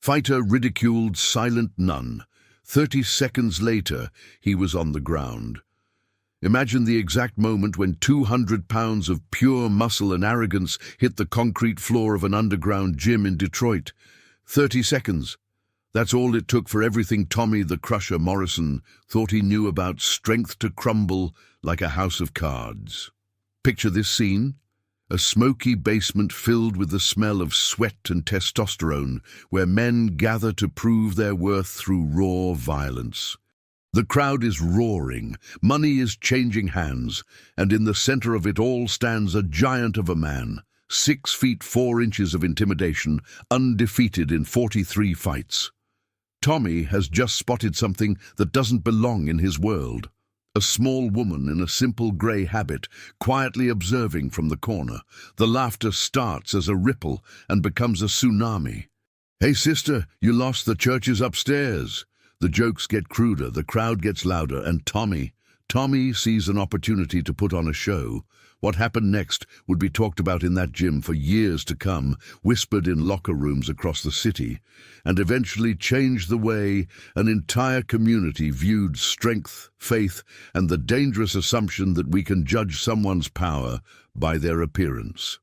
Fighter ridiculed silent none. 30 seconds later, he was on the ground. Imagine the exact moment when 200 pounds of pure muscle and arrogance hit the concrete floor of an underground gym in Detroit. 30 seconds. That's all it took for everything Tommy the Crusher Morrison thought he knew about strength to crumble like a house of cards. Picture this scene. A smoky basement filled with the smell of sweat and testosterone, where men gather to prove their worth through raw violence. The crowd is roaring, money is changing hands, and in the center of it all stands a giant of a man, 6 feet 4 inches of intimidation, undefeated in 43 fights. Tommy has just spotted something that doesn't belong in his world. A small woman in a simple grey habit, quietly observing from the corner. The laughter starts as a ripple and becomes a tsunami. "Hey sister, you lost the churches upstairs." The jokes get cruder, the crowd gets louder, and Tommy sees an opportunity to put on a show. What happened next would be talked about in that gym for years to come, whispered in locker rooms across the city, and eventually changed the way an entire community viewed strength, faith, and the dangerous assumption that we can judge someone's power by their appearance.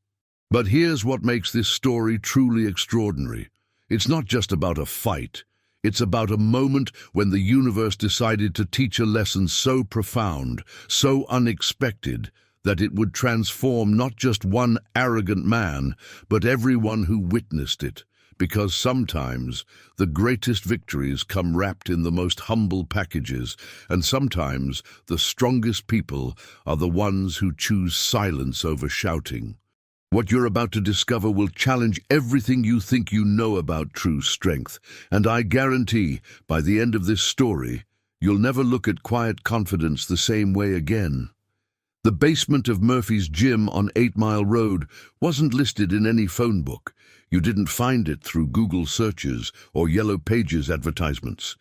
But here's what makes this story truly extraordinary. It's not just about a fight. It's about a moment when the universe decided to teach a lesson so profound, so unexpected, that it would transform not just one arrogant man, but everyone who witnessed it. Because sometimes the greatest victories come wrapped in the most humble packages, and sometimes the strongest people are the ones who choose silence over shouting. What you're about to discover will challenge everything you think you know about true strength, and I guarantee, by the end of this story, you'll never look at quiet confidence the same way again. The basement of Murphy's gym on 8 Mile Road wasn't listed in any phone book. You didn't find it through Google searches or Yellow Pages advertisements.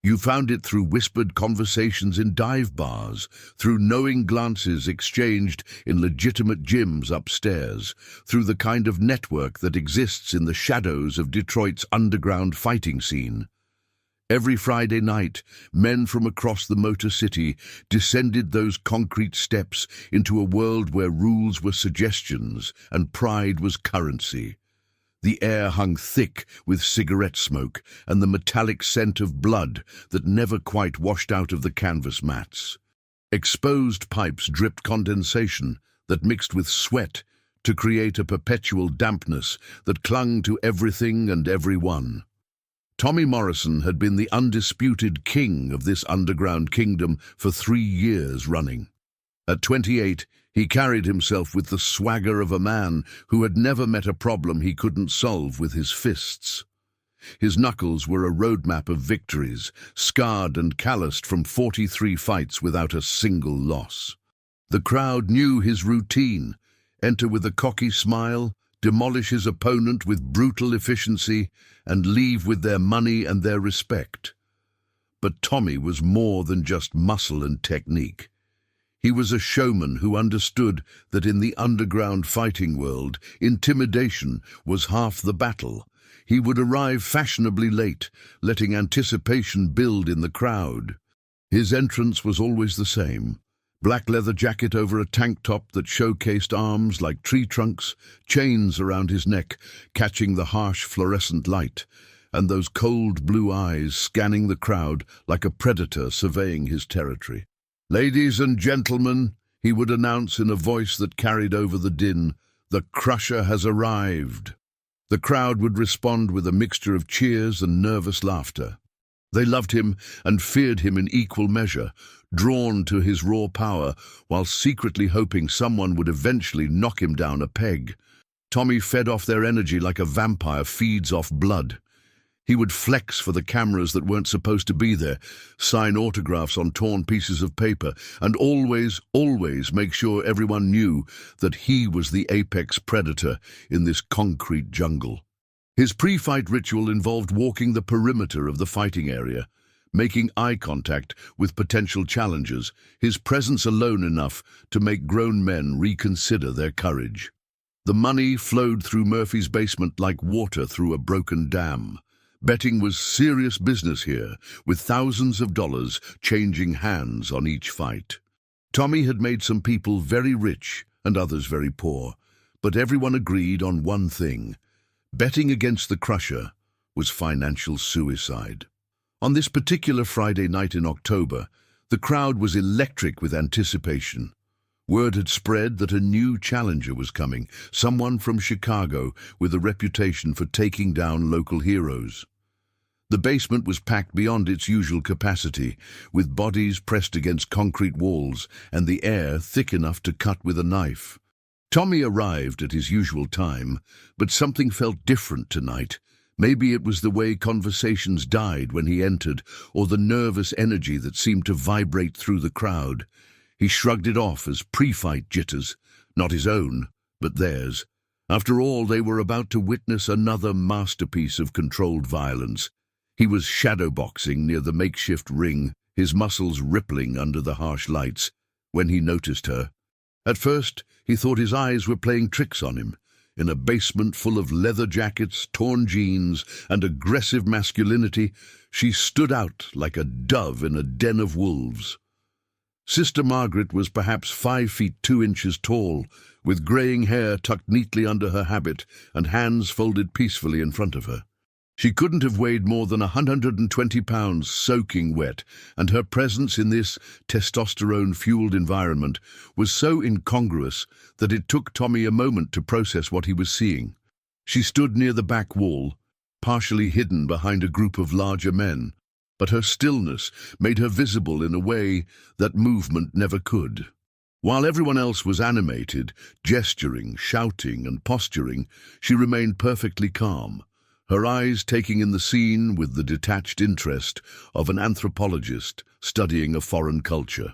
You found it through whispered conversations in dive bars, through knowing glances exchanged in legitimate gyms upstairs, through the kind of network that exists in the shadows of Detroit's underground fighting scene. Every Friday night, men from across the Motor City descended those concrete steps into a world where rules were suggestions and pride was currency. The air hung thick with cigarette smoke and the metallic scent of blood that never quite washed out of the canvas mats. Exposed pipes dripped condensation that mixed with sweat to create a perpetual dampness that clung to everything and everyone. Tommy Morrison had been the undisputed king of this underground kingdom for 3 years running. At 28, he carried himself with the swagger of a man who had never met a problem he couldn't solve with his fists. His knuckles were a roadmap of victories, scarred and calloused from 43 fights without a single loss. The crowd knew his routine: enter with a cocky smile, demolish his opponent with brutal efficiency, and leave with their money and their respect. But Tommy was more than just muscle and technique. He was a showman who understood that in the underground fighting world, intimidation was half the battle. He would arrive fashionably late, letting anticipation build in the crowd. His entrance was always the same: black leather jacket over a tank top that showcased arms like tree trunks, chains around his neck catching the harsh fluorescent light, and those cold blue eyes scanning the crowd like a predator surveying his territory. "Ladies and gentlemen," he would announce in a voice that carried over the din, "the Crusher has arrived." The crowd would respond with a mixture of cheers and nervous laughter. They loved him and feared him in equal measure, drawn to his raw power, while secretly hoping someone would eventually knock him down a peg. Tommy fed off their energy like a vampire feeds off blood. He would flex for the cameras that weren't supposed to be there, sign autographs on torn pieces of paper, and always make sure everyone knew that he was the apex predator in this concrete jungle. His pre-fight ritual involved walking the perimeter of the fighting area, making eye contact with potential challengers, his presence alone enough to make grown men reconsider their courage. The money flowed through Murphy's basement like water through a broken dam. Betting was serious business here, with thousands of dollars changing hands on each fight. Tommy had made some people very rich and others very poor, but everyone agreed on one thing. Betting against the Crusher was financial suicide. On this particular Friday night in October, the crowd was electric with anticipation. Word had spread that a new challenger was coming, someone from Chicago with a reputation for taking down local heroes. The basement was packed beyond its usual capacity, with bodies pressed against concrete walls and the air thick enough to cut with a knife. Tommy arrived at his usual time, but something felt different tonight. Maybe it was the way conversations died when he entered, or the nervous energy that seemed to vibrate through the crowd. He shrugged it off as pre-fight jitters, not his own, but theirs. After all, they were about to witness another masterpiece of controlled violence. He was shadowboxing near the makeshift ring, his muscles rippling under the harsh lights, when he noticed her. At first, he thought his eyes were playing tricks on him. In a basement full of leather jackets, torn jeans, and aggressive masculinity, she stood out like a dove in a den of wolves. Sister Margaret was perhaps 5 feet 2 inches tall, with greying hair tucked neatly under her habit and hands folded peacefully in front of her. She couldn't have weighed more than 120 pounds soaking wet, and her presence in this testosterone-fueled environment was so incongruous that it took Tommy a moment to process what he was seeing. She stood near the back wall, partially hidden behind a group of larger men, but her stillness made her visible in a way that movement never could. While everyone else was animated, gesturing, shouting, and posturing, she remained perfectly calm, her eyes taking in the scene with the detached interest of an anthropologist studying a foreign culture.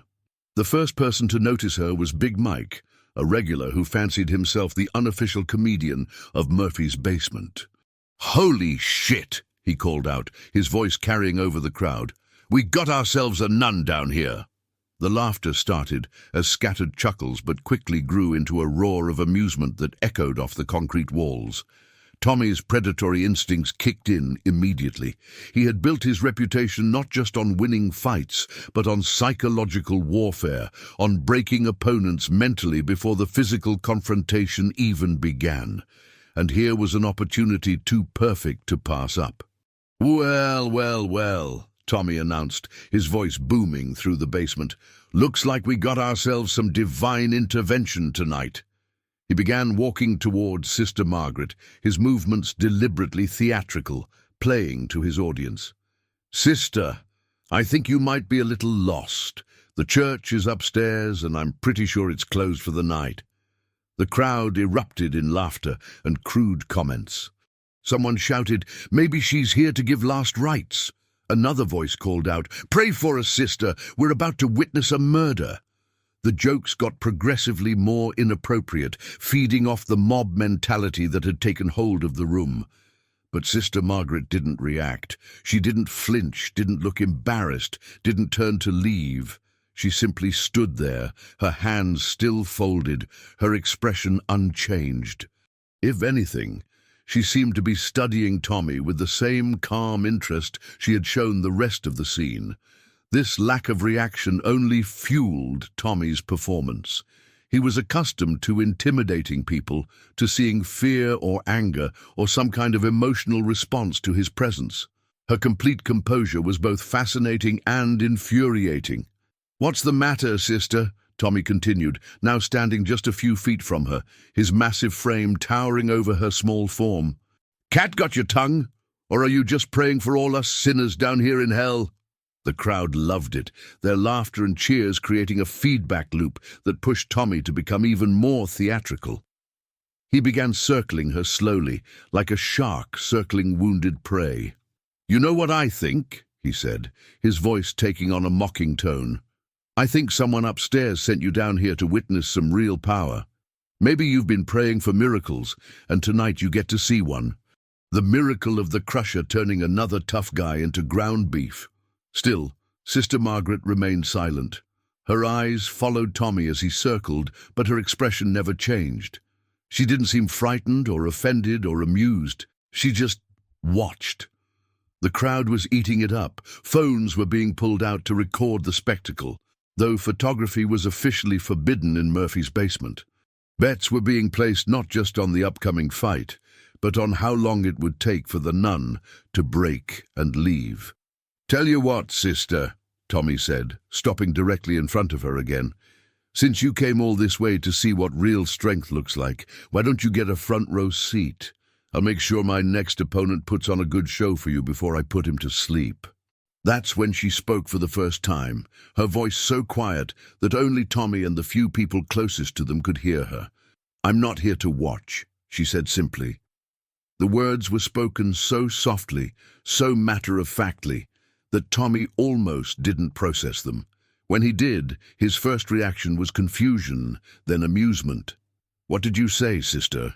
The first person to notice her was Big Mike, a regular who fancied himself the unofficial comedian of Murphy's basement. "Holy shit!" he called out, his voice carrying over the crowd. "We got ourselves a nun down here." The laughter started as scattered chuckles but quickly grew into a roar of amusement that echoed off the concrete walls. Tommy's predatory instincts kicked in immediately. He had built his reputation not just on winning fights, but on psychological warfare, on breaking opponents mentally before the physical confrontation even began. And here was an opportunity too perfect to pass up. "Well, well, well," Tommy announced, his voice booming through the basement. "Looks like we got ourselves some divine intervention tonight." He began walking towards Sister Margaret, his movements deliberately theatrical, playing to his audience. "Sister, I think you might be a little lost. The church is upstairs, and I'm pretty sure it's closed for the night." The crowd erupted in laughter and crude comments. Someone shouted, "Maybe she's here to give last rites." Another voice called out, "Pray for us, sister. We're about to witness a murder." The jokes got progressively more inappropriate, feeding off the mob mentality that had taken hold of the room. But Sister Margaret didn't react. She didn't flinch, didn't look embarrassed, didn't turn to leave. She simply stood there, her hands still folded, her expression unchanged. If anything, she seemed to be studying Tommy with the same calm interest she had shown the rest of the scene. This lack of reaction only fueled Tommy's performance. He was accustomed to intimidating people, to seeing fear or anger or some kind of emotional response to his presence. Her complete composure was both fascinating and infuriating. "What's the matter, sister?" Tommy continued, now standing just a few feet from her, his massive frame towering over her small form. "Cat got your tongue? Or are you just praying for all us sinners down here in hell?" The crowd loved it, their laughter and cheers creating a feedback loop that pushed Tommy to become even more theatrical. He began circling her slowly, like a shark circling wounded prey. "You know what I think?" he said, his voice taking on a mocking tone. "I think someone upstairs sent you down here to witness some real power. Maybe you've been praying for miracles, and tonight you get to see one. The miracle of the Crusher turning another tough guy into ground beef." Still, Sister Margaret remained silent. Her eyes followed Tommy as he circled, but her expression never changed. She didn't seem frightened or offended or amused. She just watched. The crowd was eating it up. Phones were being pulled out to record the spectacle, though photography was officially forbidden in Murphy's basement. Bets were being placed not just on the upcoming fight, but on how long it would take for the nun to break and leave. "Tell you what, sister," Tommy said, stopping directly in front of her again. "Since you came all this way to see what real strength looks like, why don't you get a front row seat? I'll make sure my next opponent puts on a good show for you before I put him to sleep." That's when she spoke for the first time, her voice so quiet that only Tommy and the few people closest to them could hear her. "I'm not here to watch," she said simply. The words were spoken so softly, so matter-of-factly, that Tommy almost didn't process them. When he did, his first reaction was confusion, then amusement. "What did you say, sister?"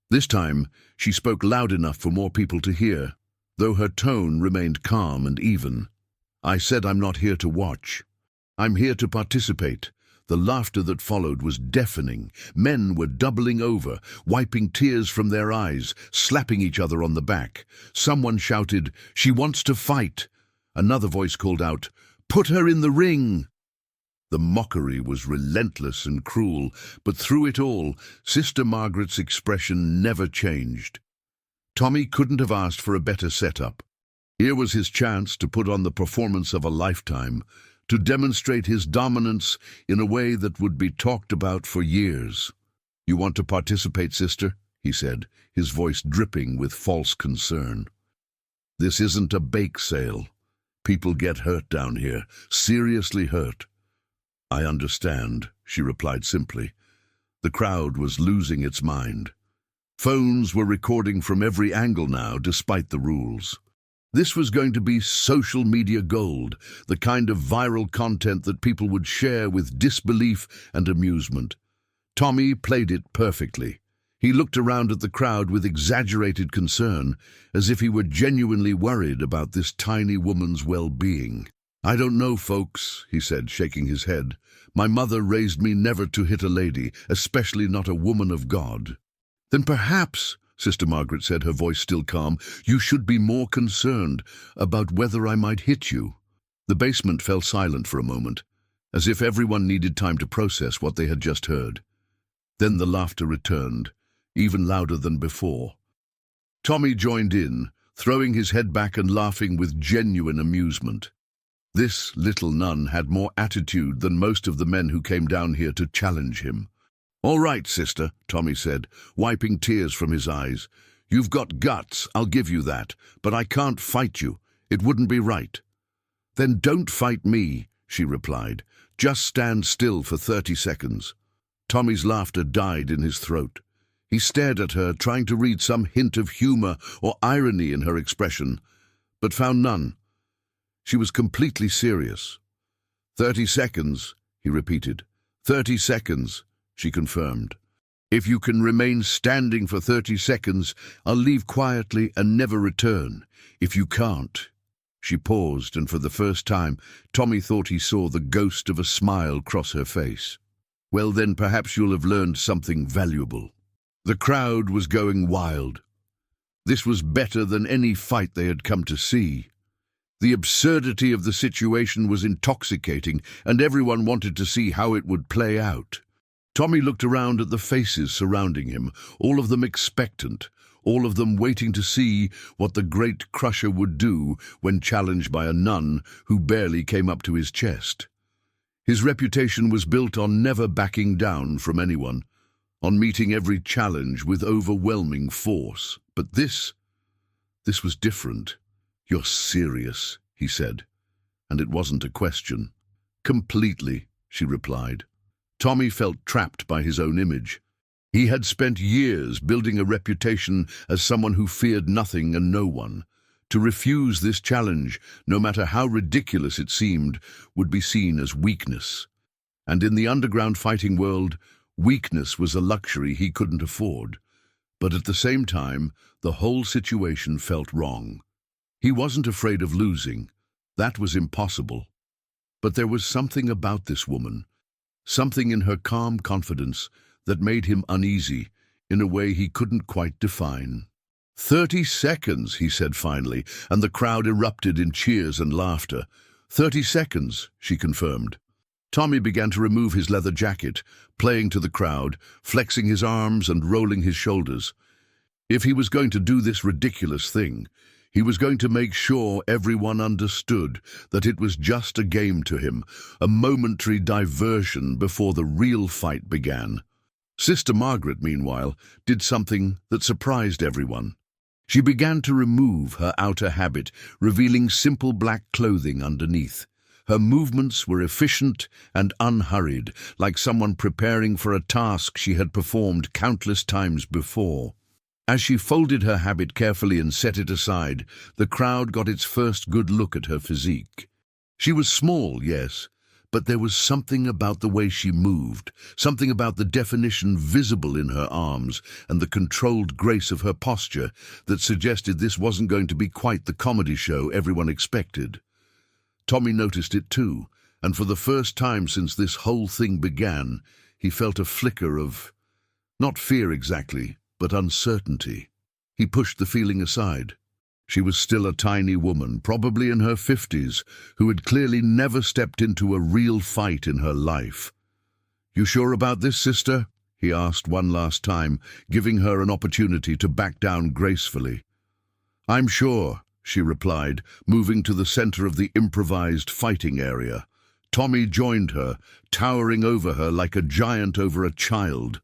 This time, she spoke loud enough for more people to hear, though her tone remained calm and even. "I said I'm not here to watch. I'm here to participate." The laughter that followed was deafening. Men were doubling over, wiping tears from their eyes, slapping each other on the back. Someone shouted, "She wants to fight." Another voice called out, "Put her in the ring." The mockery was relentless and cruel, but through it all, Sister Margaret's expression never changed. Tommy couldn't have asked for a better setup. Here was his chance to put on the performance of a lifetime, to demonstrate his dominance in a way that would be talked about for years. "You want to participate, sister?" he said, his voice dripping with false concern. "This isn't a bake sale. People get hurt down here, seriously hurt." "I understand," she replied simply. The crowd was losing its mind. Phones were recording from every angle now, despite the rules. This was going to be social media gold, the kind of viral content that people would share with disbelief and amusement. Tommy played it perfectly. He looked around at the crowd with exaggerated concern, as if he were genuinely worried about this tiny woman's well-being. "I don't know, folks," he said, shaking his head. "My mother raised me never to hit a lady, especially not a woman of God." "Then perhaps," Sister Margaret said, her voice still calm, "you should be more concerned about whether I might hit you." The basement fell silent for a moment, as if everyone needed time to process what they had just heard. Then the laughter returned, even louder than before. Tommy joined in, throwing his head back and laughing with genuine amusement. This little nun had more attitude than most of the men who came down here to challenge him. "All right, sister," Tommy said, wiping tears from his eyes. "You've got guts, I'll give you that, but I can't fight you. It wouldn't be right." "Then don't fight me," she replied. "Just stand still for 30 seconds. Tommy's laughter died in his throat. He stared at her, trying to read some hint of humor or irony in her expression, but found none. She was completely serious. 30 seconds, he repeated. 30 seconds. She confirmed. "If you can remain standing for 30 seconds, I'll leave quietly and never return. If you can't—" She paused, and for the first time, Tommy thought he saw the ghost of a smile cross her face. "Well, then perhaps you'll have learned something valuable." The crowd was going wild. This was better than any fight they had come to see. The absurdity of the situation was intoxicating, and everyone wanted to see how it would play out. Tommy looked around at the faces surrounding him, all of them expectant, all of them waiting to see what the great crusher would do when challenged by a nun who barely came up to his chest. His reputation was built on never backing down from anyone, on meeting every challenge with overwhelming force. But this was different. "You're serious," he said, and it wasn't a question. "Completely," she replied. Tommy felt trapped by his own image. He had spent years building a reputation as someone who feared nothing and no one. To refuse this challenge, no matter how ridiculous it seemed, would be seen as weakness. And in the underground fighting world, weakness was a luxury he couldn't afford. But at the same time, the whole situation felt wrong. He wasn't afraid of losing. That was impossible. But there was something about this woman, something in her calm confidence that made him uneasy in a way he couldn't quite define. 30 seconds, he said finally, and the crowd erupted in cheers and laughter. 30 seconds, she confirmed. Tommy began to remove his leather jacket, playing to the crowd, flexing his arms and rolling his shoulders. If he was going to do this ridiculous thing, he was going to make sure everyone understood that it was just a game to him, a momentary diversion before the real fight began. Sister Margaret, meanwhile, did something that surprised everyone. She began to remove her outer habit, revealing simple black clothing underneath. Her movements were efficient and unhurried, like someone preparing for a task she had performed countless times before. As she folded her habit carefully and set it aside, the crowd got its first good look at her physique. She was small, yes, but there was something about the way she moved, something about the definition visible in her arms and the controlled grace of her posture that suggested this wasn't going to be quite the comedy show everyone expected. Tommy noticed it too, and for the first time since this whole thing began, he felt a flicker of, not fear exactly, but uncertainty. He pushed the feeling aside. She was still a tiny woman, probably in her 50s, who had clearly never stepped into a real fight in her life. "You sure about this, sister?" he asked one last time, giving her an opportunity to back down gracefully. "I'm sure," she replied, moving to the center of the improvised fighting area. Tommy joined her, towering over her like a giant over a child.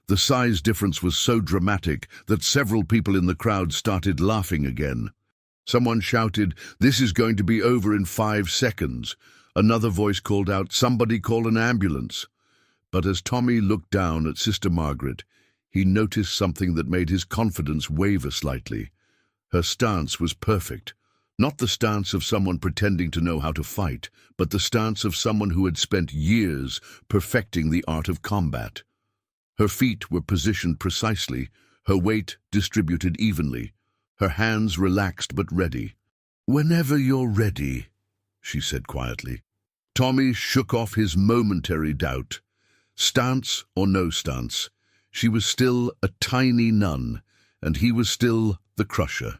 The size difference was so dramatic that several people in the crowd started laughing again. Someone shouted, "This is going to be over in 5 seconds." Another voice called out, "Somebody call an ambulance." But as Tommy looked down at Sister Margaret, he noticed something that made his confidence waver slightly. Her stance was perfect. Not the stance of someone pretending to know how to fight, but the stance of someone who had spent years perfecting the art of combat. Her feet were positioned precisely, her weight distributed evenly, her hands relaxed but ready. "Whenever you're ready," she said quietly. Tommy shook off his momentary doubt. Stance or no stance, she was still a tiny nun, and he was still the crusher.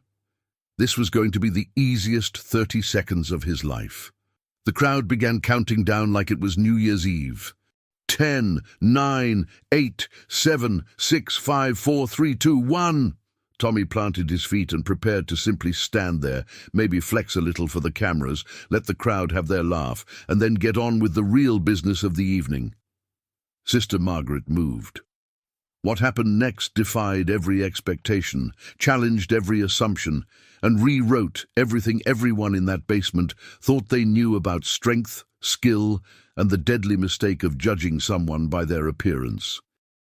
This was going to be the easiest 30 seconds of his life. The crowd began counting down like it was New Year's Eve. 10, 9, 8, 7, 6, 5, 4, 3, 2, 1. Tommy planted his feet and prepared to simply stand there, maybe flex a little for the cameras, let the crowd have their laugh, and then get on with the real business of the evening. Sister Margaret moved. What happened next defied every expectation, challenged every assumption, and rewrote everything everyone in that basement thought they knew about strength, skill, and the deadly mistake of judging someone by their appearance.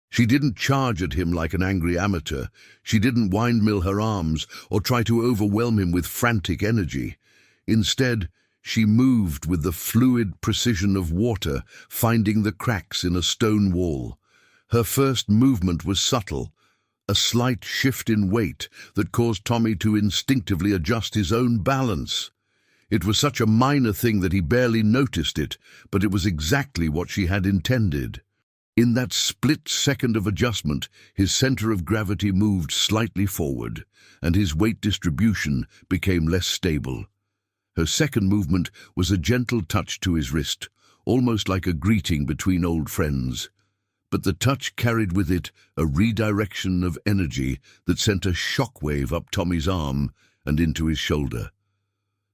She didn't charge at him like an angry amateur. She didn't windmill her arms or try to overwhelm him with frantic energy. Instead, she moved with the fluid precision of water, finding the cracks in a stone wall. Her first movement was subtle, a slight shift in weight that caused Tommy to instinctively adjust his own balance. It was such a minor thing that he barely noticed it, but it was exactly what she had intended. In that split second of adjustment, his center of gravity moved slightly forward, and his weight distribution became less stable. Her second movement was a gentle touch to his wrist, almost like a greeting between old friends. But the touch carried with it a redirection of energy that sent a shockwave up Tommy's arm and into his shoulder.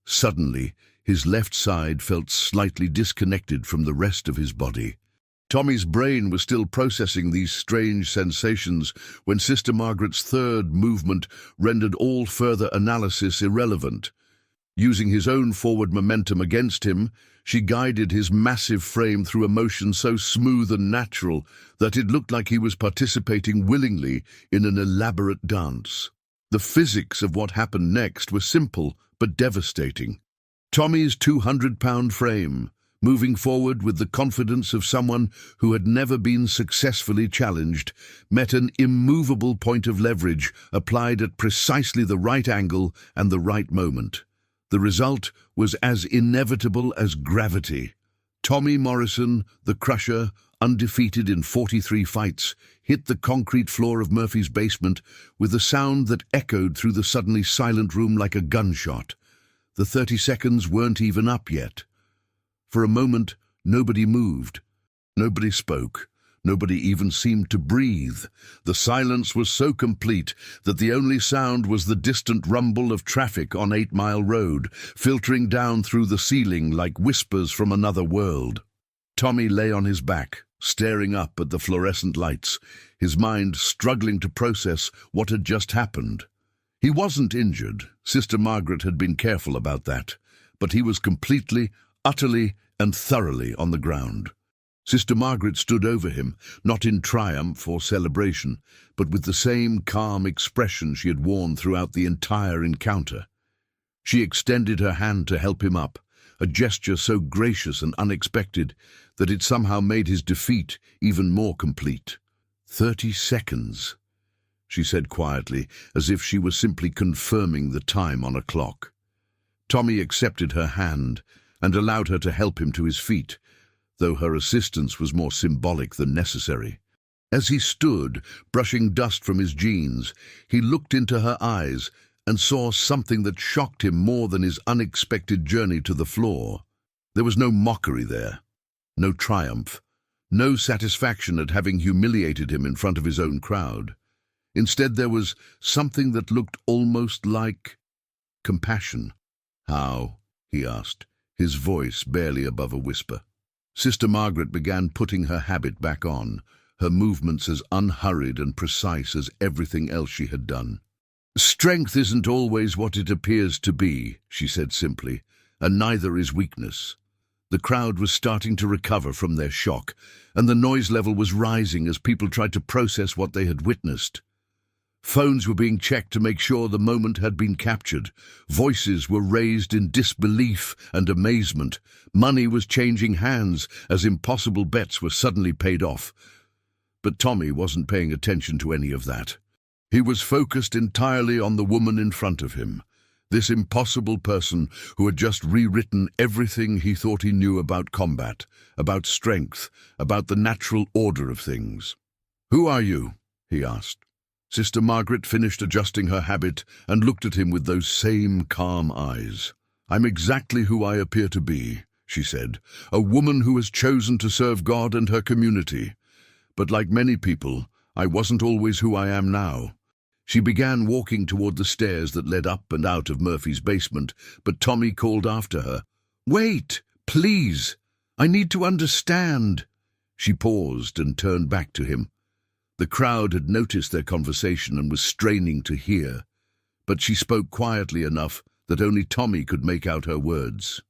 Suddenly, his left side felt slightly disconnected from the rest of his body. Tommy's brain was still processing these strange sensations when Sister Margaret's third movement rendered all further analysis irrelevant. Using his own forward momentum against him, she guided his massive frame through a motion so smooth and natural that it looked like he was participating willingly in an elaborate dance. The physics of what happened next were simple but devastating. Tommy's 200-pound frame, moving forward with the confidence of someone who had never been successfully challenged, met an immovable point of leverage applied at precisely the right angle and the right moment. The result was as inevitable as gravity. Tommy Morrison, the crusher, undefeated in 43 fights, hit the concrete floor of Murphy's basement with a sound that echoed through the suddenly silent room like a gunshot. The 30 seconds weren't even up yet. For a moment, nobody moved. Nobody spoke. Nobody even seemed to breathe. The silence was so complete that the only sound was the distant rumble of traffic on 8 Mile Road, filtering down through the ceiling like whispers from another world. Tommy lay on his back, staring up at the fluorescent lights, his mind struggling to process what had just happened. He wasn't injured. Sister Margaret had been careful about that, but he was completely, utterly, and thoroughly on the ground. Sister Margaret stood over him, not in triumph or celebration, but with the same calm expression she had worn throughout the entire encounter. She extended her hand to help him up, a gesture so gracious and unexpected that it somehow made his defeat even more complete. 30 seconds, she said quietly, as if she was simply confirming the time on a clock. Tommy accepted her hand and allowed her to help him to his feet, though her assistance was more symbolic than necessary. As he stood, brushing dust from his jeans, he looked into her eyes and saw something that shocked him more than his unexpected journey to the floor. There was no mockery there, no triumph, no satisfaction at having humiliated him in front of his own crowd. Instead, there was something that looked almost like compassion. "How?" he asked, his voice barely above a whisper. Sister Margaret began putting her habit back on, her movements as unhurried and precise as everything else she had done. "Strength isn't always what it appears to be," she said simply, "and neither is weakness." The crowd was starting to recover from their shock, and the noise level was rising as people tried to process what they had witnessed. Phones were being checked to make sure the moment had been captured. Voices were raised in disbelief and amazement. Money was changing hands as impossible bets were suddenly paid off. But Tommy wasn't paying attention to any of that. He was focused entirely on the woman in front of him, this impossible person who had just rewritten everything he thought he knew about combat, about strength, about the natural order of things. "Who are you?" he asked. Sister Margaret finished adjusting her habit and looked at him with those same calm eyes. "I'm exactly who I appear to be," she said, "a woman who has chosen to serve God and her community. But like many people, I wasn't always who I am now." She began walking toward the stairs that led up and out of Murphy's basement, but Tommy called after her. "Wait, please. I need to understand." She paused and turned back to him. The crowd had noticed their conversation and was straining to hear, but she spoke quietly enough that only Tommy could make out her words.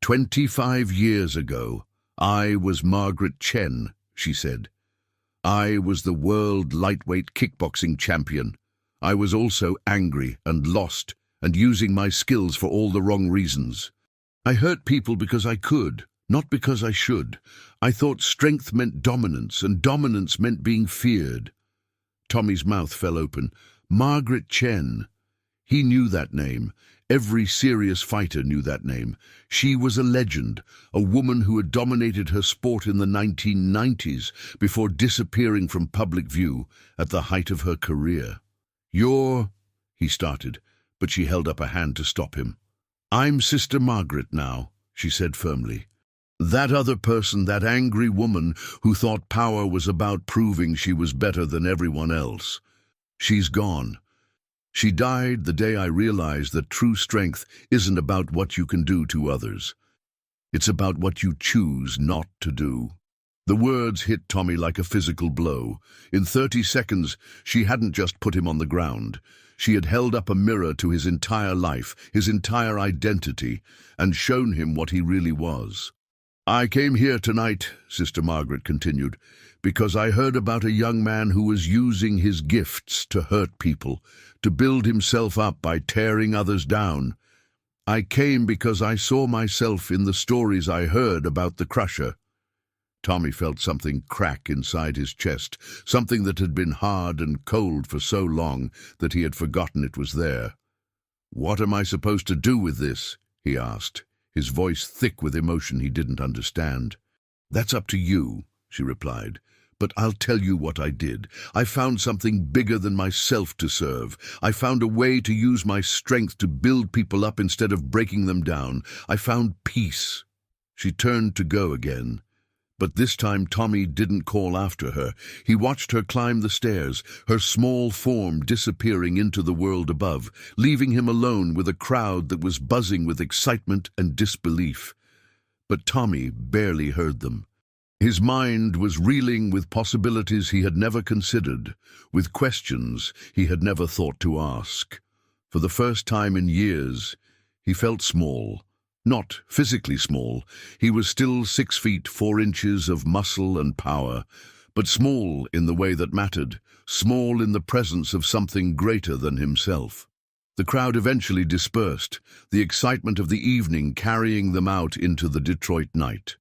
25 years ago, I was Margaret Chen," she said. "I was the world lightweight kickboxing champion. I was also angry and lost and using my skills for all the wrong reasons. I hurt people because I could, not because I should. I thought strength meant dominance, and dominance meant being feared." Tommy's mouth fell open. Margaret Chen. He knew that name. Every serious fighter knew that name. She was a legend, a woman who had dominated her sport in the 1990s before disappearing from public view at the height of her career. "You're—" he started, but she held up a hand to stop him. "I'm Sister Margaret now," she said firmly. "That other person, that angry woman who thought power was about proving she was better than everyone else. She's gone. She died the day I realized that true strength isn't about what you can do to others. It's about what you choose not to do." The words hit Tommy like a physical blow. In 30 seconds, she hadn't just put him on the ground. She had held up a mirror to his entire life, his entire identity, and shown him what he really was. "I came here tonight," Sister Margaret continued, "because I heard about a young man who was using his gifts to hurt people, to build himself up by tearing others down. I came because I saw myself in the stories I heard about the Crusher." Tommy felt something crack inside his chest, something that had been hard and cold for so long that he had forgotten it was there. "What am I supposed to do with this?" he asked, his voice thick with emotion he didn't understand. "That's up to you," she replied, But I'll tell you what I did. I found something bigger than myself to serve. I found a way to use my strength to build people up instead of breaking them down. I found peace." She turned to go again. But this time Tommy didn't call after her. He watched her climb the stairs, her small form disappearing into the world above, leaving him alone with a crowd that was buzzing with excitement and disbelief. But Tommy barely heard them. His mind was reeling with possibilities he had never considered, with questions he had never thought to ask. For the first time in years, he felt small. Not physically small. He was still 6 feet 4 inches of muscle and power, but small in the way that mattered, small in the presence of something greater than himself. The crowd eventually dispersed, the excitement of the evening carrying them out into the Detroit night.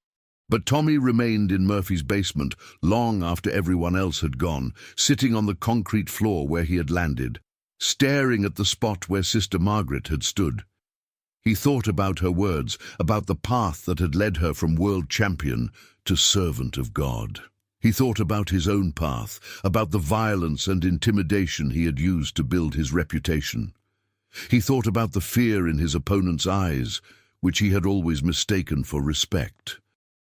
But Tommy remained in Murphy's basement long after everyone else had gone, sitting on the concrete floor where he had landed, staring at the spot where Sister Margaret had stood. He thought about her words, about the path that had led her from world champion to servant of God. He thought about his own path, about the violence and intimidation he had used to build his reputation. He thought about the fear in his opponent's eyes, which he had always mistaken for respect.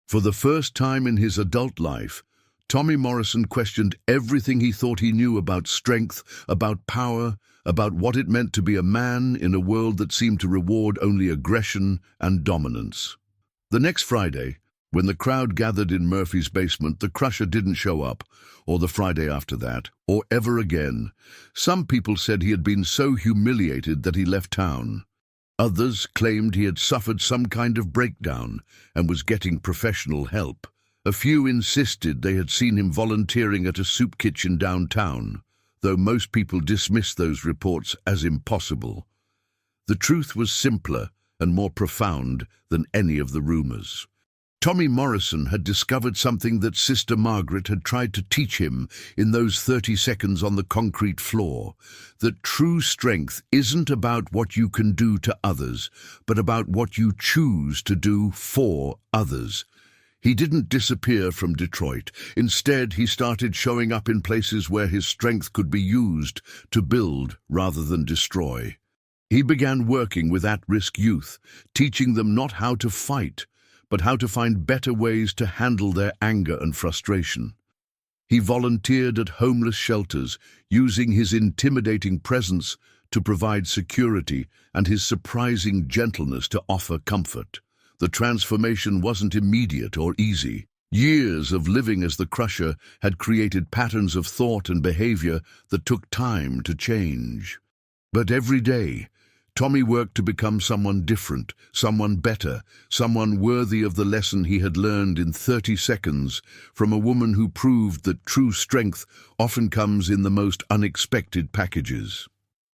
For the first time in his adult life, Tommy Morrison questioned everything he thought he knew about strength, about power, about what it meant to be a man in a world that seemed to reward only aggression and dominance. The next Friday, when the crowd gathered in Murphy's basement, the Crusher didn't show up, or the Friday after that, or ever again. Some people said he had been so humiliated that he left town. Others claimed he had suffered some kind of breakdown and was getting professional help. A few insisted they had seen him volunteering at a soup kitchen downtown, though most people dismissed those reports as impossible. The truth was simpler and more profound than any of the rumors. Tommy Morrison had discovered something that Sister Margaret had tried to teach him in those 30 seconds on the concrete floor, that true strength isn't about what you can do to others, but about what you choose to do for others. He didn't disappear from Detroit. Instead, he started showing up in places where his strength could be used to build rather than destroy. He began working with at-risk youth, teaching them not how to fight, but how to find better ways to handle their anger and frustration. He volunteered at homeless shelters, using his intimidating presence to provide security and his surprising gentleness to offer comfort. The transformation wasn't immediate or easy. Years of living as the Crusher had created patterns of thought and behavior that took time to change. But every day, Tommy worked to become someone different, someone better, someone worthy of the lesson he had learned in 30 seconds from a woman who proved that true strength often comes in the most unexpected packages.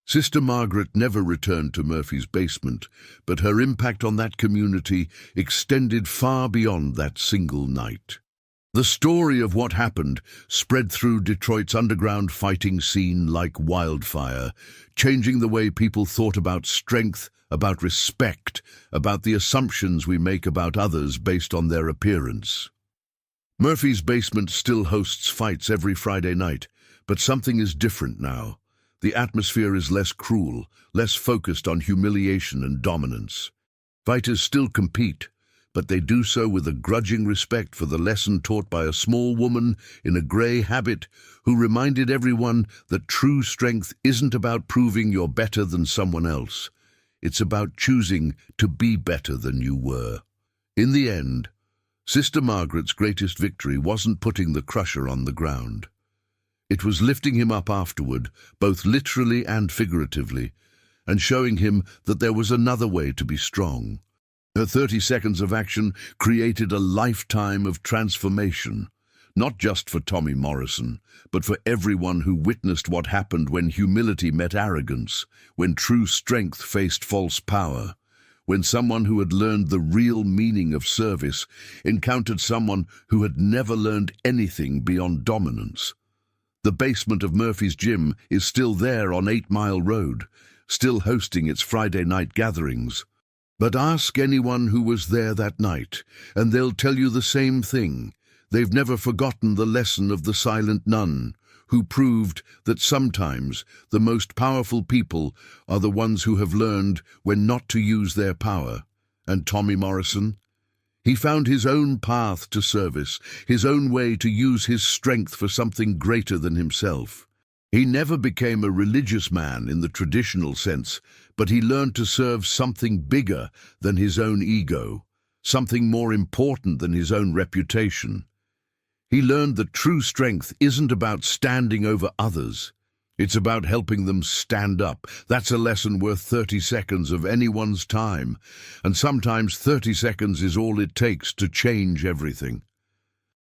Sister Margaret never returned to Murphy's basement, but her impact on that community extended far beyond that single night. The story of what happened spread through Detroit's underground fighting scene like wildfire, changing the way people thought about strength, about respect, about the assumptions we make about others based on their appearance. Murphy's basement still hosts fights every Friday night, but something is different now. The atmosphere is less cruel, less focused on humiliation and dominance. Fighters still compete, but they do so with a grudging respect for the lesson taught by a small woman in a grey habit who reminded everyone that true strength isn't about proving you're better than someone else. It's about choosing to be better than you were. In the end, Sister Margaret's greatest victory wasn't putting the Crusher on the ground. It was lifting him up afterward, both literally and figuratively, and showing him that there was another way to be strong. Her 30 seconds of action created a lifetime of transformation, not just for Tommy Morrison, but for everyone who witnessed what happened when humility met arrogance, when true strength faced false power, when someone who had learned the real meaning of service encountered someone who had never learned anything beyond dominance. The basement of Murphy's gym is still there on 8 Mile Road, still hosting its Friday night gatherings. But ask anyone who was there that night, and they'll tell you the same thing. They've never forgotten the lesson of the silent nun, who proved that sometimes the most powerful people are the ones who have learned when not to use their power. And Tommy Morrison? He found his own path to service, his own way to use his strength for something greater than himself. He never became a religious man in the traditional sense, but he learned to serve something bigger than his own ego, something more important than his own reputation. He learned that true strength isn't about standing over others. It's about helping them stand up. That's a lesson worth 30 seconds of anyone's time. And sometimes 30 seconds is all it takes to change everything.